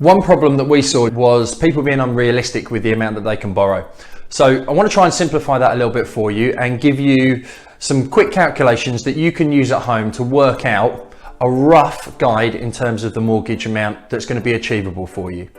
One problem that we saw was people being unrealistic with the amount that they can borrow. So I want to try and simplify that a little bit for you and give you some quick calculations that you can use at home to work out a rough guide in terms of the mortgage amount that's going to be achievable for you.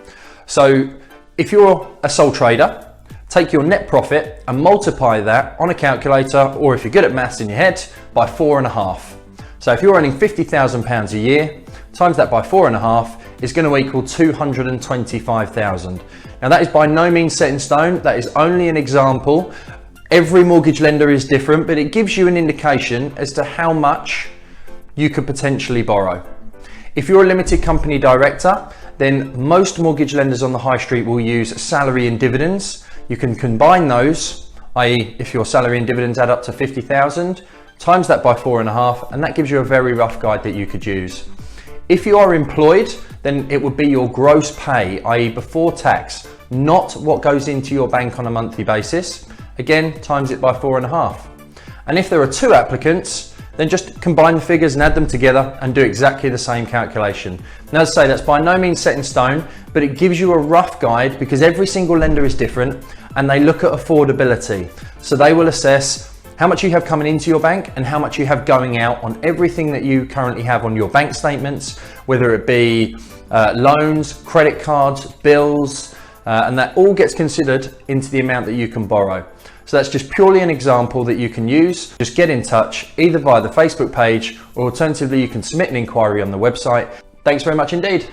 So if you're a sole trader, take your net profit and multiply that on a calculator, or if you're good at maths in your head, by 4.5. So if you're earning £50,000 a year, times that by 4.5 is going to equal 225,000. Now that is by no means set in stone. That is only an example. Every mortgage lender is different, but it gives you an indication as to how much you could potentially borrow. If you're a limited company director, then most mortgage lenders on the high street will use salary and dividends. You can combine those, i.e. if your salary and dividends add up to 50,000, times that by 4.5, and that gives you a very rough guide that you could use. If you are employed, then it would be your gross pay, i.e. before tax, not what goes into your bank on a monthly basis. Again, times it by 4.5. And if there are two applicants, then just combine the figures and add them together and do exactly the same calculation. Now, as I say, that's by no means set in stone, but it gives you a rough guide because every single lender is different and they look at affordability. So they will assess how much you have coming into your bank and how much you have going out on everything that you currently have on your bank statements, whether it be loans, credit cards, bills, and that all gets considered into the amount that you can borrow. So that's just purely an example that you can use. Just get in touch either via the Facebook page or alternatively you can submit an inquiry on the website. Thanks very much indeed.